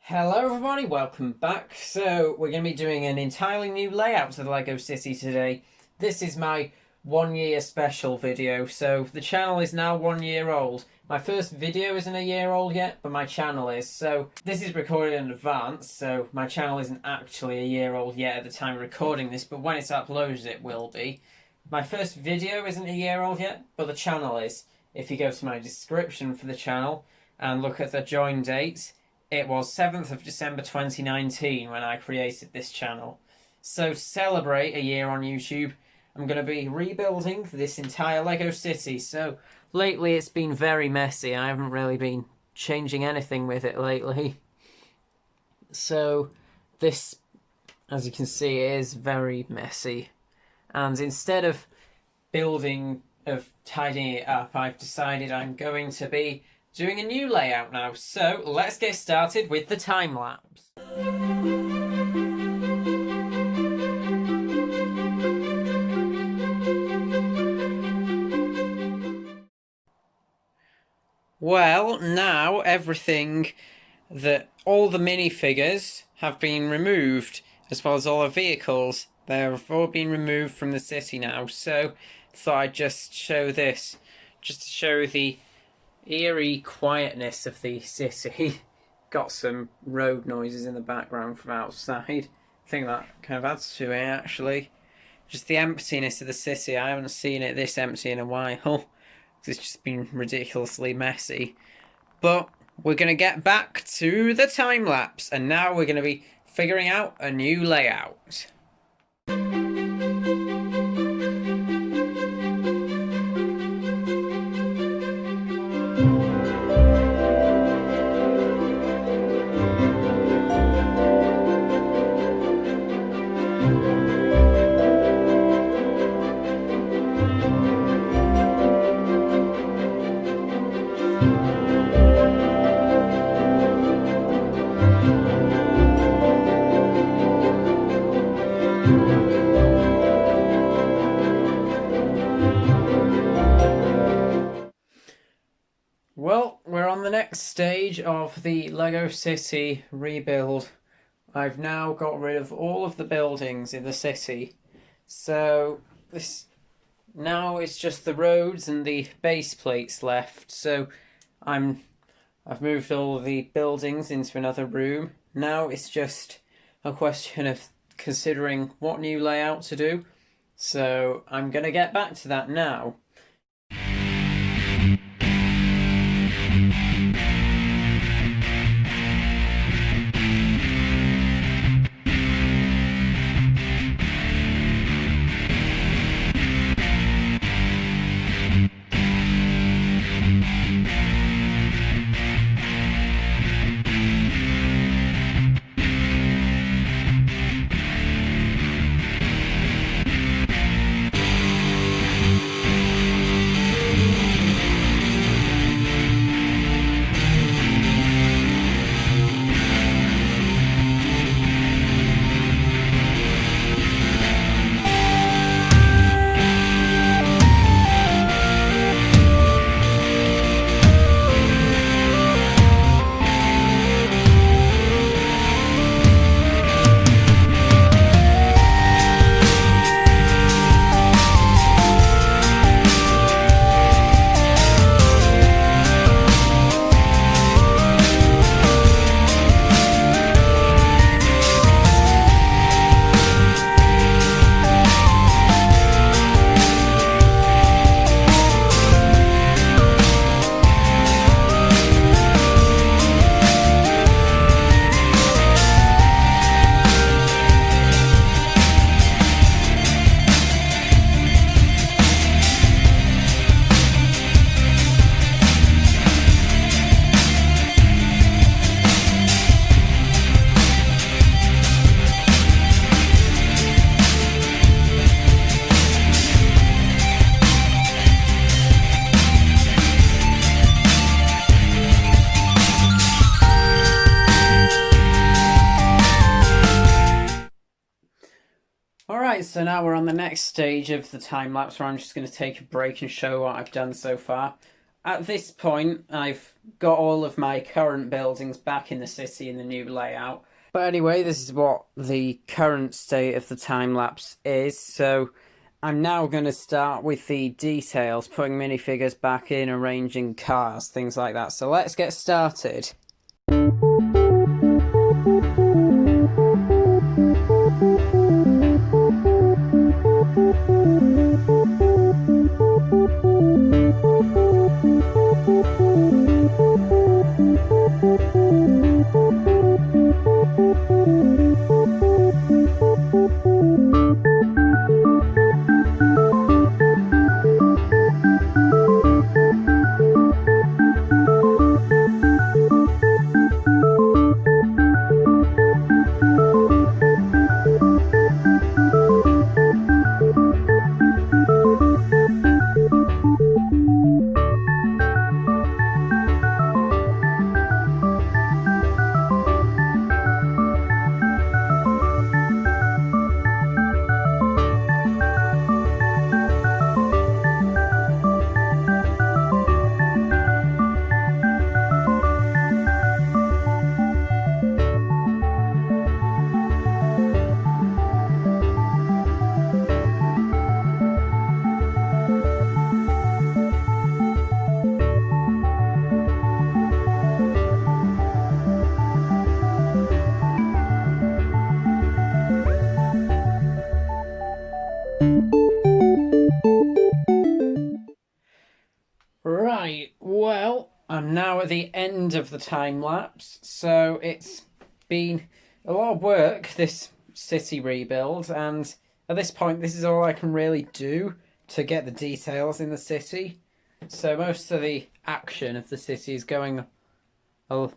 Hello everybody, welcome back. So we're going to be doing an entirely new layout to the LEGO City today. This is my 1 year special video, so the channel is now 1 year old. My first video isn't a year old yet, but my channel is. So this is recorded in advance, so my channel isn't actually a year old yet at the time of recording this, but when it's uploaded it will be. My first video isn't a year old yet, but the channel is. If you go to my description for the channel and look at the join date, it was 7th of December 2019 when I created this channel. So to celebrate a year on YouTube, I'm going to be rebuilding this entire LEGO City. So lately it's been very messy. I haven't really been changing anything with it lately. So this, as you can see, is very messy. And instead of tidying it up, I've decided I'm going to be doing a new layout now. So let's get started with the time lapse. Well, now all the minifigures have been removed, as well as all the vehicles. They've all been removed from the city now, so I thought I'd just show this, just to show the eerie quietness of the city. Got some road noises in the background from outside. I think that kind of adds to it, actually. Just the emptiness of the city. I haven't seen it this empty in a while. It's just been ridiculously messy. But we're going to get back to the time lapse, and now we're going to be figuring out a new layout. Well, we're on the next stage of the LEGO City rebuild. I've now got rid of all of the buildings in the city. So now it's just the roads and the base plates left. So I've moved all the buildings into another room. Now it's just a question of considering what new layout to do. So I'm going to get back to that now. Alright, so now we're on the next stage of the time lapse where I'm just going to take a break and show what I've done so far. at this point, I've got all of my current buildings back in the city in the new layout. But anyway, this is what the current state of the time-lapse is. So I'm now going to start with the details, putting minifigures back in, arranging cars, things like that. So let's get started. Right, well, I'm now at the end of the time lapse, so it's been a lot of work, this city rebuild, and at this point this is all I can really do to get the details in the city. So most of the action of the city is going on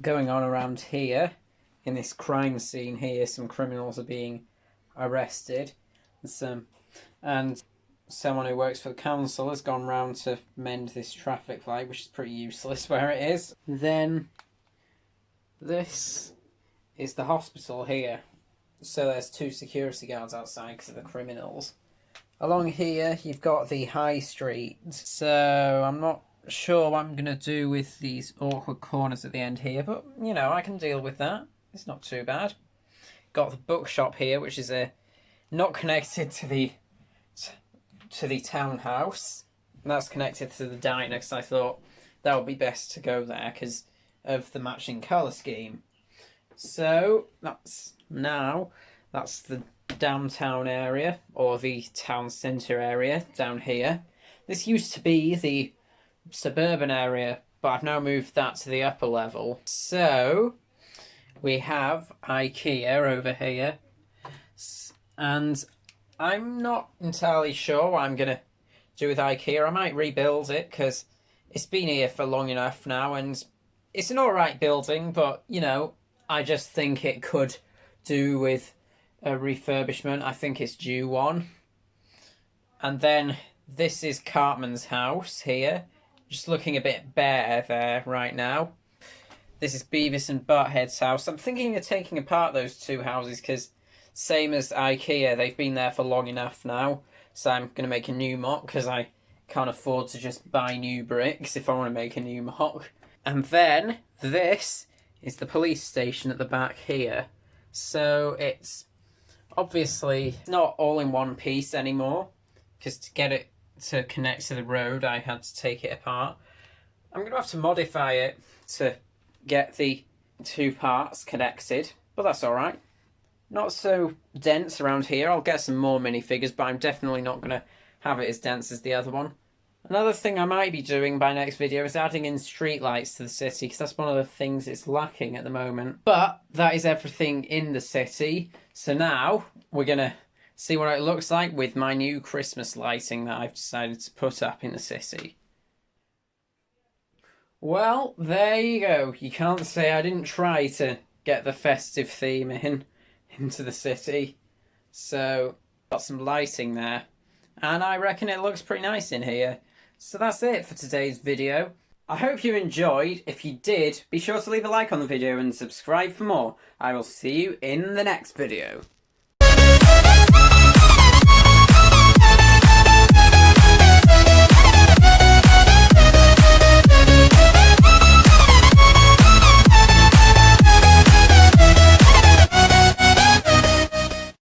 around here, in this crime scene here. Some criminals are being arrested, and someone who works for the council has gone round to mend this traffic light, which is pretty useless where it is. Then this is the hospital here. So there's 2 security guards outside because of the criminals. Along here you've got the high street. So I'm not sure what I'm going to do with these awkward corners at the end here, but you know, I can deal with that. It's not too bad. Got the bookshop here, which is not connected to the townhouse. And that's connected to the diner, because I thought that would be best to go there because of the matching colour scheme. So that's the downtown area, or the town centre area down here. This used to be the suburban area, but I've now moved that to the upper level. So we have IKEA over here, and I'm not entirely sure what I'm going to do with IKEA. I might rebuild it because it's been here for long enough now, and it's an alright building, but, you know, I just think it could do with a refurbishment. I think it's due one. And then this is Cartman's house here, just looking a bit bare there right now. This is Beavis and Butthead's house. I'm thinking of taking apart those 2 houses because, same as IKEA, they've been there for long enough now. So I'm going to make a new mock because I can't afford to just buy new bricks if I want to make a new mock. And then this is the police station at the back here. So it's obviously not all in one piece anymore, because to get it to connect to the road I had to take it apart. I'm going to have to modify it to get the 2 parts connected, but that's alright. Not so dense around here. I'll get some more minifigures, but I'm definitely not going to have it as dense as the other one. Another thing I might be doing by next video is adding in streetlights to the city, because that's one of the things it's lacking at the moment. But that is everything in the city. So now we're going to see what it looks like with my new Christmas lighting that I've decided to put up in the city. Well, there you go. You can't say I didn't try to get the festive theme into the city. So, got some lighting there. And I reckon it looks pretty nice in here. So that's it for today's video. I hope you enjoyed. If you did, be sure to leave a like on the video and subscribe for more. I will see you in the next video.